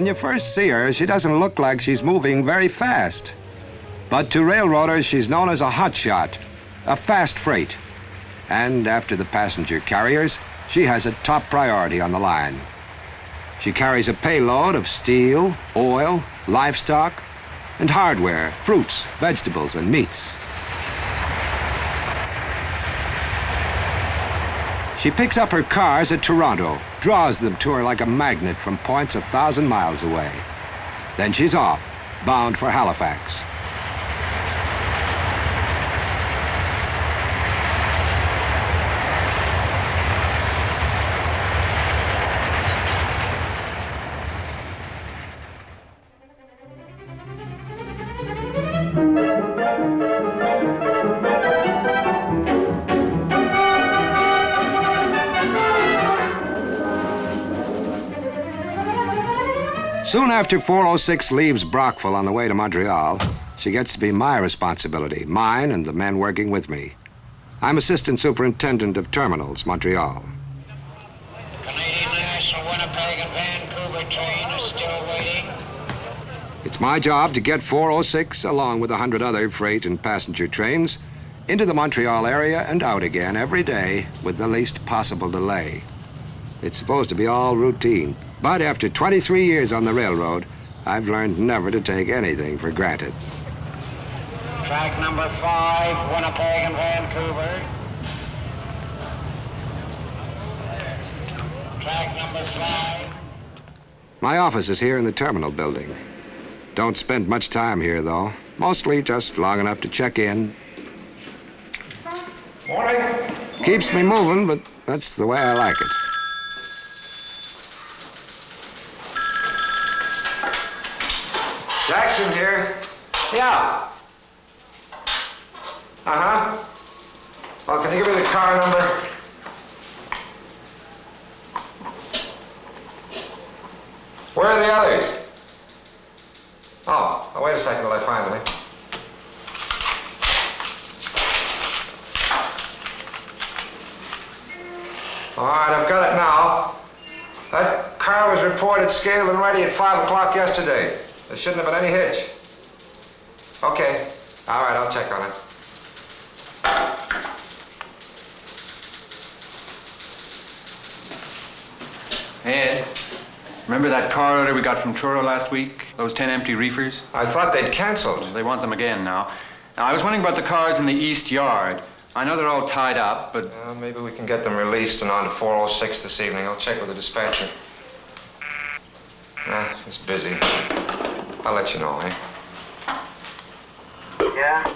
When you first see her, she doesn't look like she's moving very fast. But to railroaders, she's known as a hotshot, a fast freight. And after the passenger carriers, she has a top priority on the line. She carries a payload of steel, oil, livestock, and hardware, fruits, vegetables, and meats. She picks up her cars at Toronto, draws them to her like a magnet from points 1,000 miles away. Then she's off, bound for Halifax. Soon after 406 leaves Brockville on the way to Montreal, she gets to be my responsibility, mine and the men working with me. I'm Assistant Superintendent of Terminals, Montreal. Canadian National Winnipeg and Vancouver train is still waiting. It's my job to get 406, along with 100 other freight and passenger trains, into the Montreal area and out again every day with the least possible delay. It's supposed to be all routine. But after 23 years on the railroad, I've learned never to take anything for granted. Track number 5, Winnipeg and Vancouver. Track number 5. My office is here in the terminal building. Don't spend much time here, though. Mostly just long enough to check in. Morning. Keeps me moving, but that's the way I like it. Jackson here. Yeah. Uh-huh. Well, can you give me the car number? Where are the others? Oh, wait a second till I find them. All right, I've got it now. That car was reported scaled and ready at 5 o'clock yesterday. There shouldn't have been any hitch. Okay. All right, I'll check on it. Ed, remember that car order we got from Truro last week? Those 10 empty reefers? I thought they'd canceled. They want them again now. Now, I was wondering about the cars in the East Yard. I know they're all tied up, but... Maybe we can get them released and on to 406 this evening. I'll check with the dispatcher. It's busy. I'll let you know, eh? Yeah?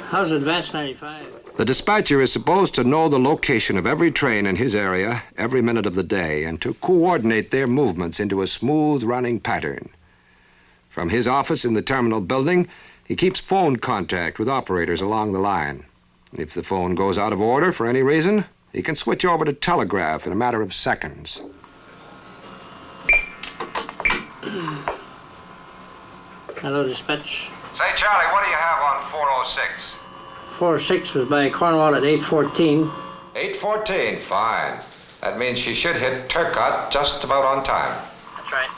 How's Advance 95? The dispatcher is supposed to know the location of every train in his area every minute of the day and to coordinate their movements into a smooth running pattern. From his office in the terminal building, he keeps phone contact with operators along the line. If the phone goes out of order for any reason, he can switch over to telegraph in a matter of seconds. Hello, dispatch. Say, Charlie, what do you have on 406? 406 was by Cornwall at 8:14. 8:14, fine. That means she should hit Turcotte just about on time. That's right.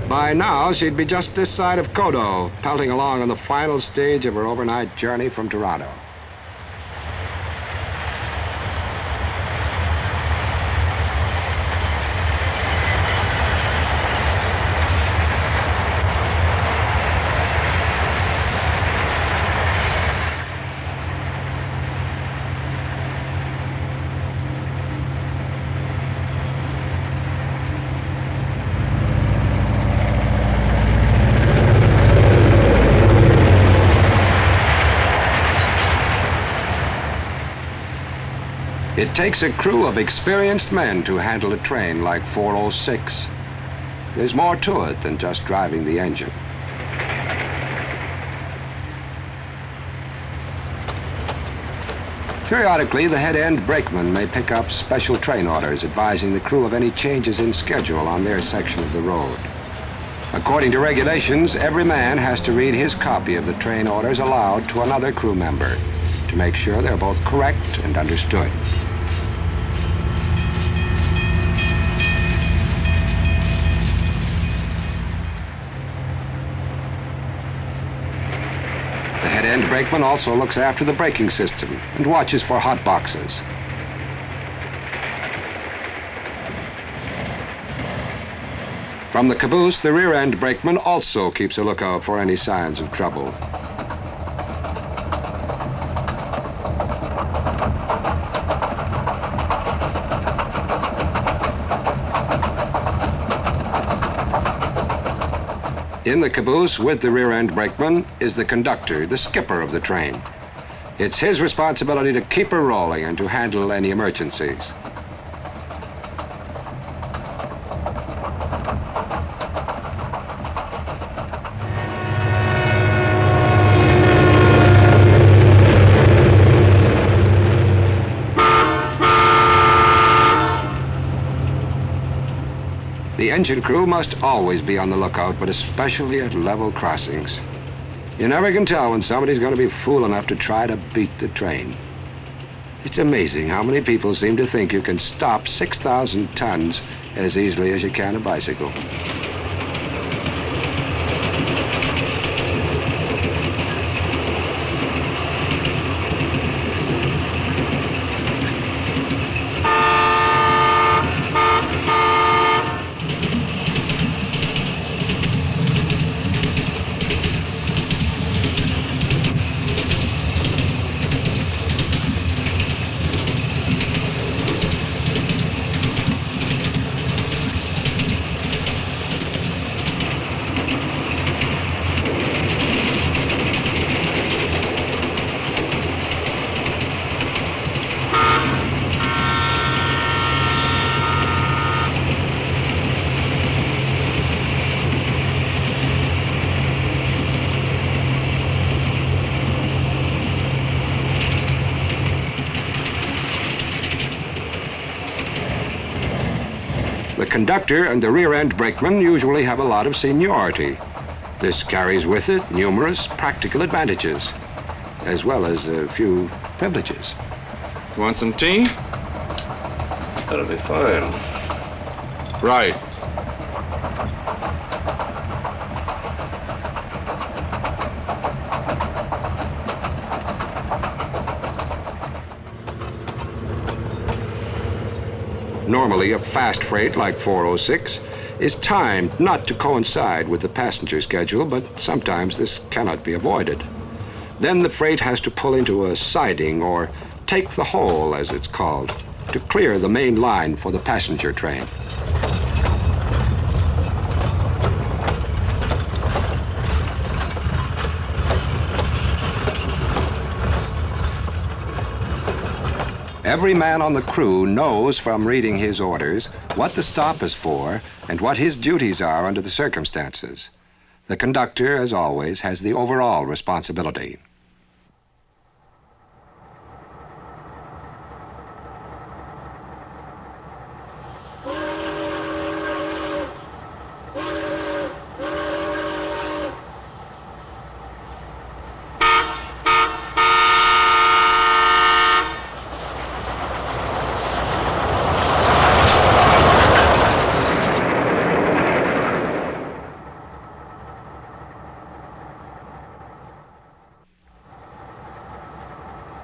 By now, she'd be just this side of Kodo, pelting along on the final stage of her overnight journey from Toronto. It takes a crew of experienced men to handle a train like 406. There's more to it than just driving the engine. Periodically, the head-end brakeman may pick up special train orders advising the crew of any changes in schedule on their section of the road. According to regulations, every man has to read his copy of the train orders aloud to another crew member to make sure they're both correct and understood. The head end brakeman also looks after the braking system and watches for hot boxes. From the caboose, the rear end brakeman also keeps a lookout for any signs of trouble. In the caboose with the rear end brakeman is the conductor, the skipper of the train. It's his responsibility to keep her rolling and to handle any emergencies. The engine crew must always be on the lookout, but especially at level crossings. You never can tell when somebody's going to be fool enough to try to beat the train. It's amazing how many people seem to think you can stop 6,000 tons as easily as you can a bicycle. The conductor and the rear-end brakeman usually have a lot of seniority. This carries with it numerous practical advantages, as well as a few privileges. Want some tea? That'll be fine. Right. Normally, a fast freight like 406 is timed not to coincide with the passenger schedule, but sometimes this cannot be avoided. Then the freight has to pull into a siding, or take the hole, as it's called, to clear the main line for the passenger train. Every man on the crew knows from reading his orders what the stop is for and what his duties are under the circumstances. The conductor, as always, has the overall responsibility.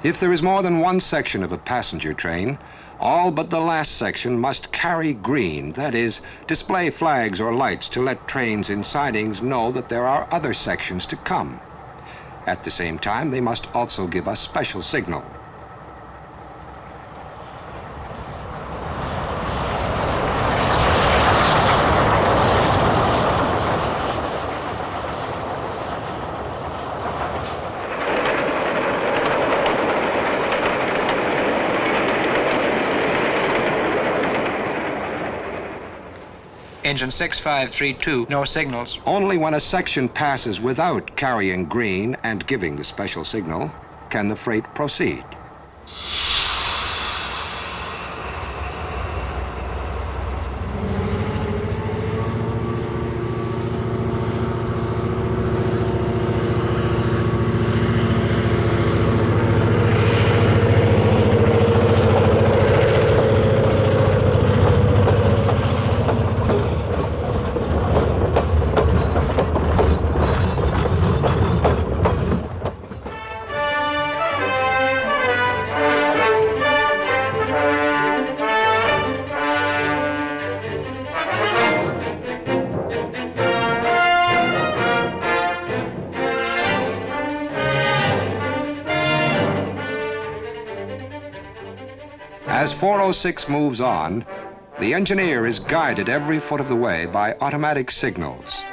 If there is more than one section of a passenger train, all but the last section must carry green, that is, display flags or lights to let trains in sidings know that there are other sections to come. At the same time, they must also give a special signal. Engine 6532, no signals. Only when a section passes without carrying green and giving the special signal can the freight proceed. As 406 moves on, the engineer is guided every foot of the way by automatic signals.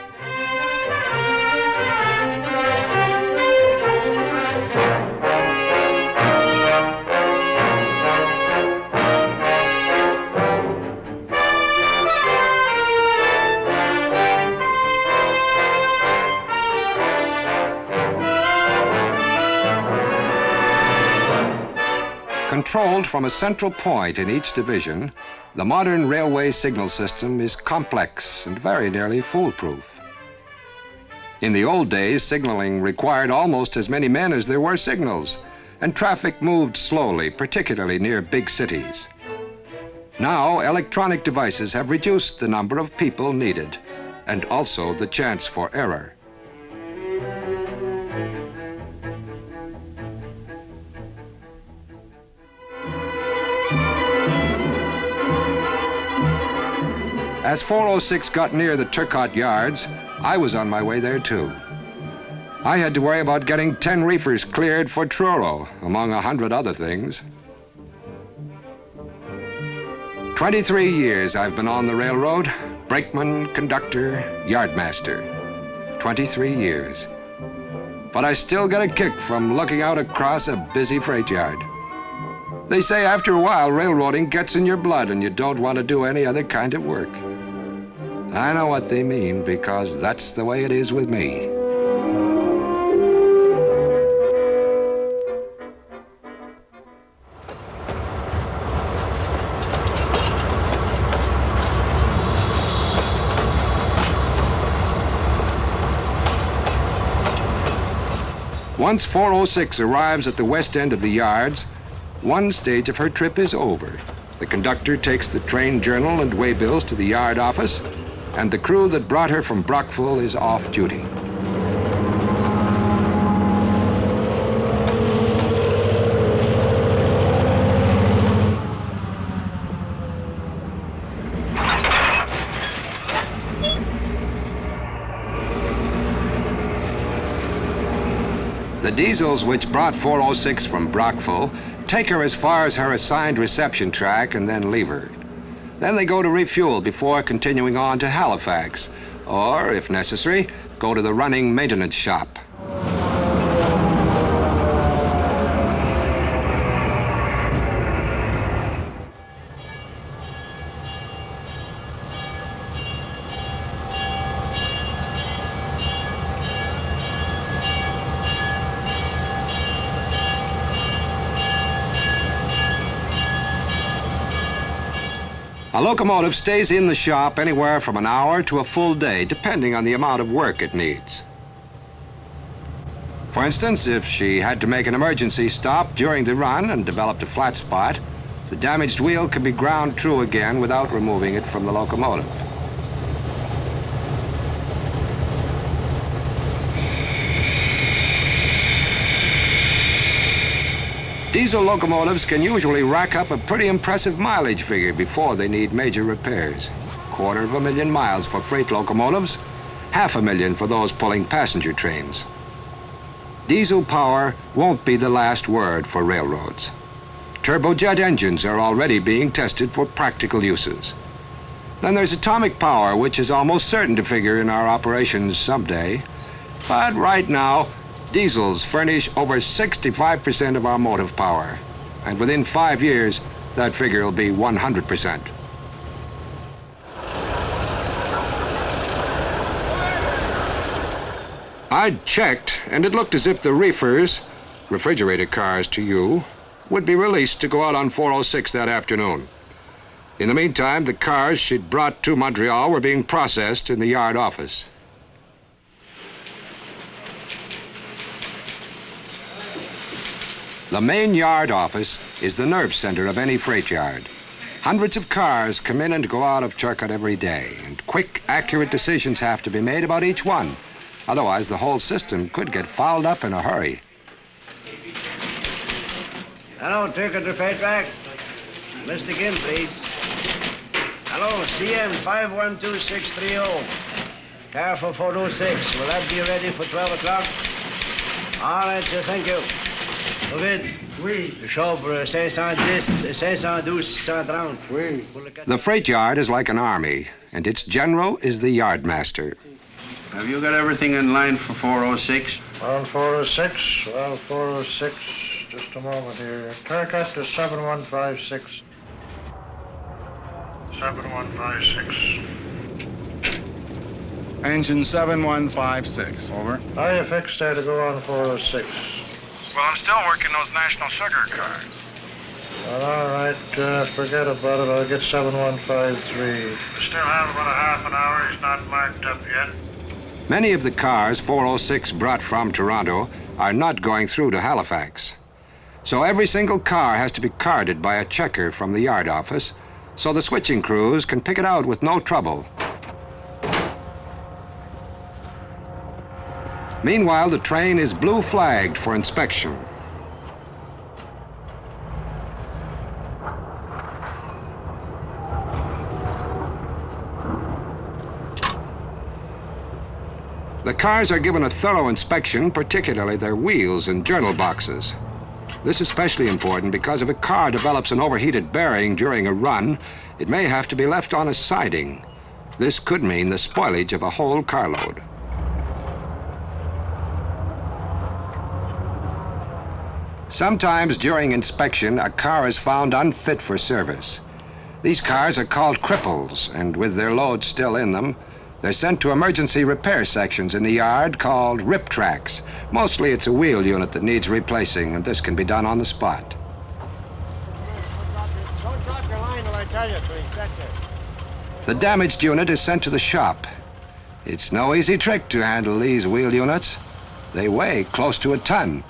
Controlled from a central point in each division, the modern railway signal system is complex and very nearly foolproof. In the old days, signaling required almost as many men as there were signals, and traffic moved slowly, particularly near big cities. Now, electronic devices have reduced the number of people needed, and also the chance for error. As 406 got near the Turcotte yards, I was on my way there too. I had to worry about getting 10 reefers cleared for Truro, among 100 other things. 23 years I've been on the railroad, brakeman, conductor, yardmaster. 23 years. But I still get a kick from looking out across a busy freight yard. They say after a while, railroading gets in your blood and you don't want to do any other kind of work. I know what they mean because that's the way it is with me. Once 406 arrives at the west end of the yards, one stage of her trip is over. The conductor takes the train journal and waybills to the yard office, and the crew that brought her from Brockville is off duty. The diesels which brought 406 from Brockville take her as far as her assigned reception track and then leave her. Then they go to refuel before continuing on to Halifax, or, if necessary, go to the running maintenance shop. A locomotive stays in the shop anywhere from an hour to a full day, depending on the amount of work it needs. For instance, if she had to make an emergency stop during the run and developed a flat spot, the damaged wheel can be ground true again without removing it from the locomotive. Diesel locomotives can usually rack up a pretty impressive mileage figure before they need major repairs. 250,000 miles for freight locomotives, 500,000 for those pulling passenger trains. Diesel power won't be the last word for railroads. Turbojet engines are already being tested for practical uses. Then there's atomic power, which is almost certain to figure in our operations someday. But right now, diesels furnish over 65% of our motive power, and within 5 years, that figure will be 100%. I'd checked, and it looked as if the reefers, refrigerator cars to you, would be released to go out on 406 that afternoon. In the meantime, the cars she'd brought to Montreal were being processed in the yard office. The main yard office is the nerve center of any freight yard. Hundreds of cars come in and go out of Turcotte every day, and quick, accurate decisions have to be made about each one. Otherwise, the whole system could get fouled up in a hurry. Hello, Turcotte repair track. Mr. Ginn, please. Hello, CM 512630. Car for 406. Will that be ready for 12 o'clock? All right, sir, thank you. Move in. Oui. Le chambre 510, 512, 630. Oui. The freight yard is like an army, and its general is the yardmaster. Have you got everything in line for 406? On 406, well, 406, just a moment here. Turcat to 7156. 7156. Engine 7156, over. How you fixed there to go on 406? Well, I'm still working those National Sugar cars. Well, all right, forget about it. I'll get 7153. We still have about a half an hour. He's not marked up yet. Many of the cars 406 brought from Toronto are not going through to Halifax. So every single car has to be carded by a checker from the yard office, so the switching crews can pick it out with no trouble. Meanwhile, the train is blue flagged for inspection. The cars are given a thorough inspection, particularly their wheels and journal boxes. This is especially important because if a car develops an overheated bearing during a run, it may have to be left on a siding. This could mean the spoilage of a whole carload. Sometimes during inspection, a car is found unfit for service. These cars are called cripples, and with their loads still in them, they're sent to emergency repair sections in the yard called rip tracks. Mostly it's a wheel unit that needs replacing, and this can be done on the spot. Don't drop your line till I tell you to. Set you. The damaged unit is sent to the shop. It's no easy trick to handle these wheel units. They weigh close to a ton.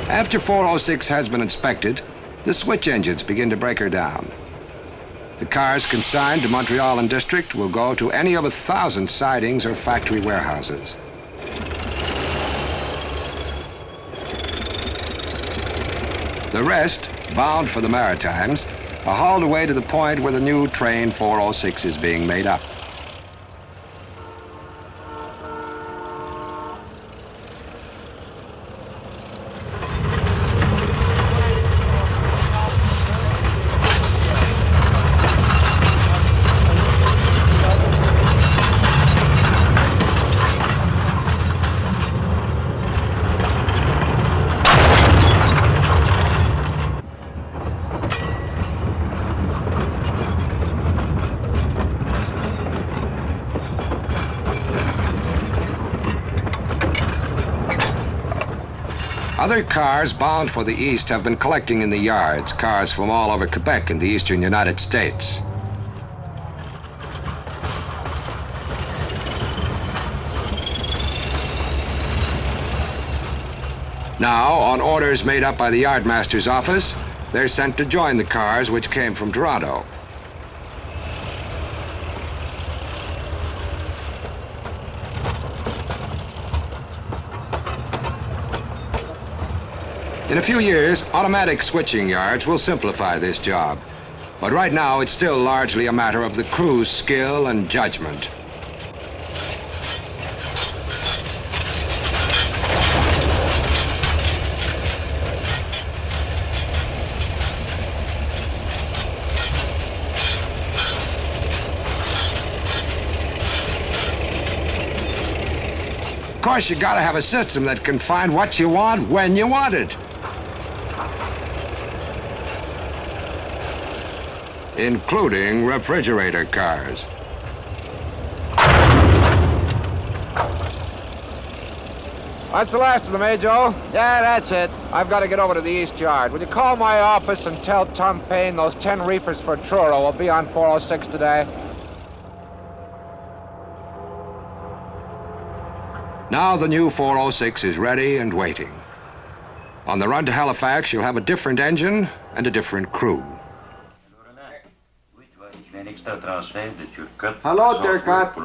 After 406 has been inspected, the switch engines begin to break her down. The cars consigned to Montreal and District will go to any of 1,000 sidings or factory warehouses. The rest, bound for the Maritimes, are hauled away to the point where the new train 406 is being made up. Other cars bound for the east have been collecting in the yards, cars from all over Quebec and the eastern United States. Now, on orders made up by the yardmaster's office, they're sent to join the cars which came from Toronto. In a few years, automatic switching yards will simplify this job. But right now, it's still largely a matter of the crew's skill and judgment. Of course, you gotta have a system that can find what you want when you want it. Including refrigerator cars. That's the last of them, eh, Joe? Yeah, that's it. I've got to get over to the East Yard. Will you call my office and tell Tom Payne those 10 reefers for Truro will be on 406 today? Now the new 406 is ready and waiting. On the run to Halifax, you'll have a different engine and a different crew. Hello, Turcotte.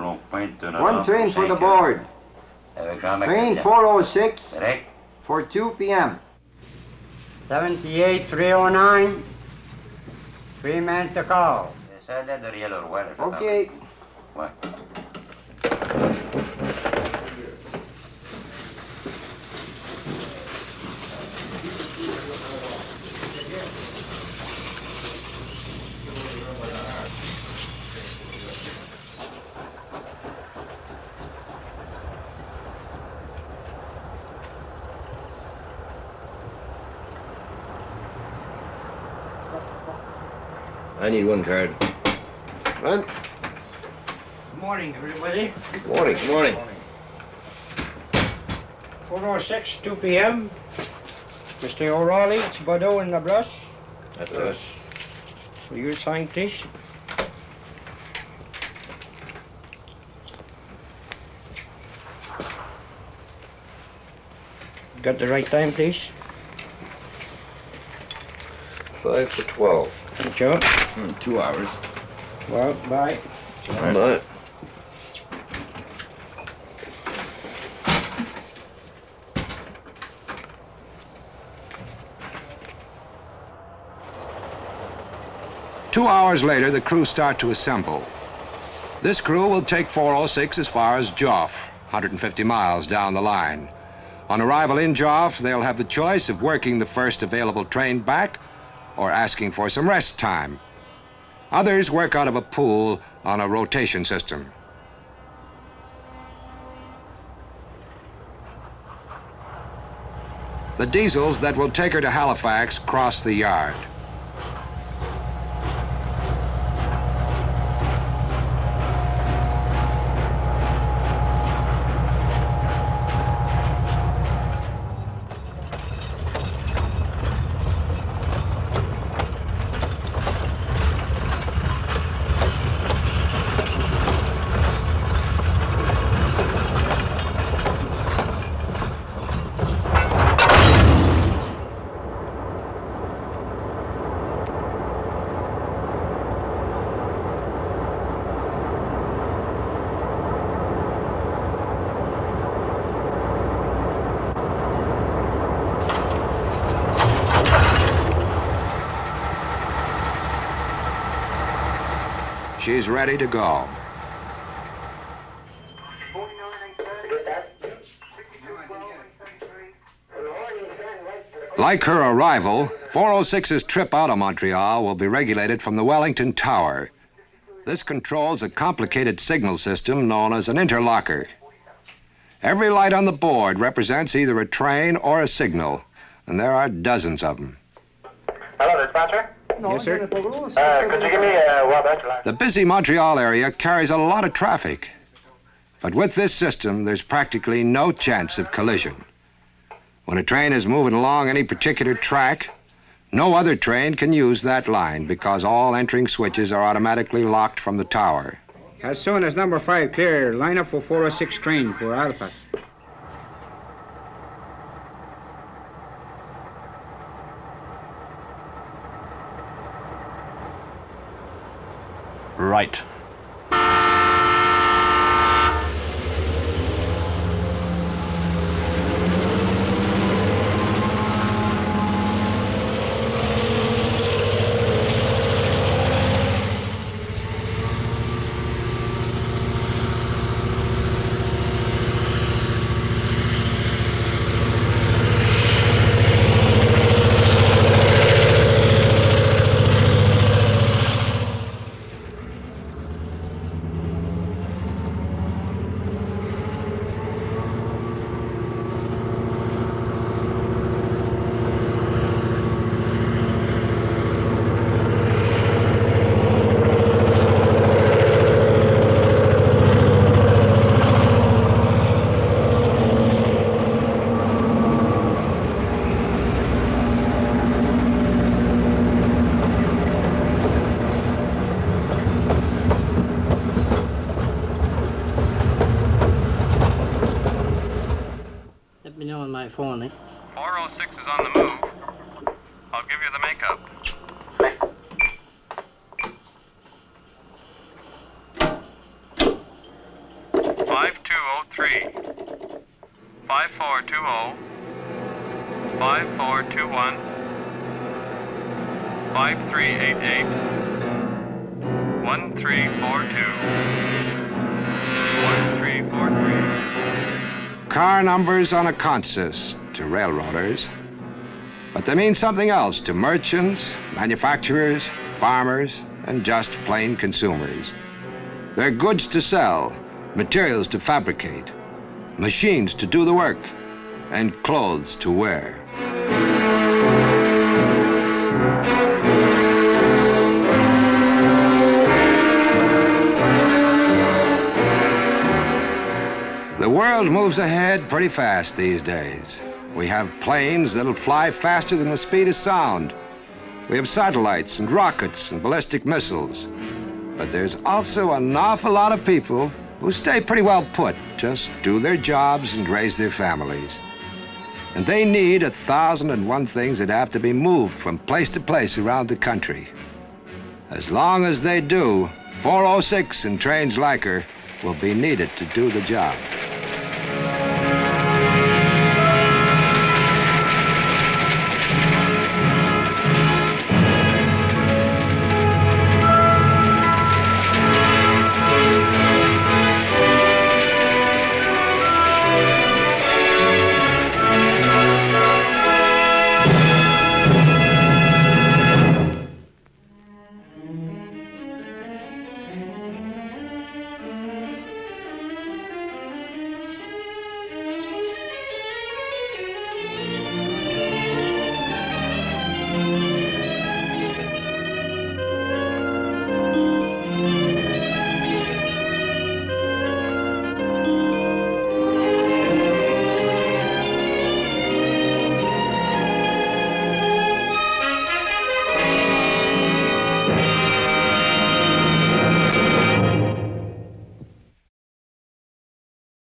One train for the board. Train 406 for 2 p.m. 78-309. 3 men to call. Okay. 'I need one card. What? Good morning, everybody. Morning. Morning. 406, 2 p.m. Mr. O'Reilly, it's Bordeaux in the brush. That's us. Will you sign, please? Got the right time, please? 5 to 12. Thank you. 2 hours. Well, bye. Bye. Two hours later, the crew start to assemble. This crew will take 406 as far as Joff, 150 miles down the line. On arrival in Joff, they'll have the choice of working the first available train back or asking for some rest time. Others work out of a pool on a rotation system. The diesels that will take her to Halifax cross the yard. She's ready to go. Like her arrival, 406's trip out of Montreal will be regulated from the Wellington Tower. This controls a complicated signal system known as an interlocker. Every light on the board represents either a train or a signal, and there are dozens of them. Hello, dispatcher? Yes, sir. Could you give me a The busy Montreal area carries a lot of traffic. But with this system, there's practically no chance of collision. When a train is moving along any particular track, no other train can use that line because all entering switches are automatically locked from the tower. As soon as number 5 clear, line up for 406 train for Halifax. Right. Let me know on my phone, eh? 406 is on the move. I'll give you the makeup. 5203, 5420, 5421, 5388, 1342, 1343. Car numbers on a consist to railroaders, but they mean something else to merchants, manufacturers, farmers, and just plain consumers. They're goods to sell, materials to fabricate, machines to do the work, and clothes to wear. The world moves ahead pretty fast these days. We have planes that'll fly faster than the speed of sound. We have satellites and rockets and ballistic missiles. But there's also an awful lot of people who stay pretty well put, just do their jobs and raise their families. And they need 1,001 things that have to be moved from place to place around the country. As long as they do, 406 and trains like her will be needed to do the job.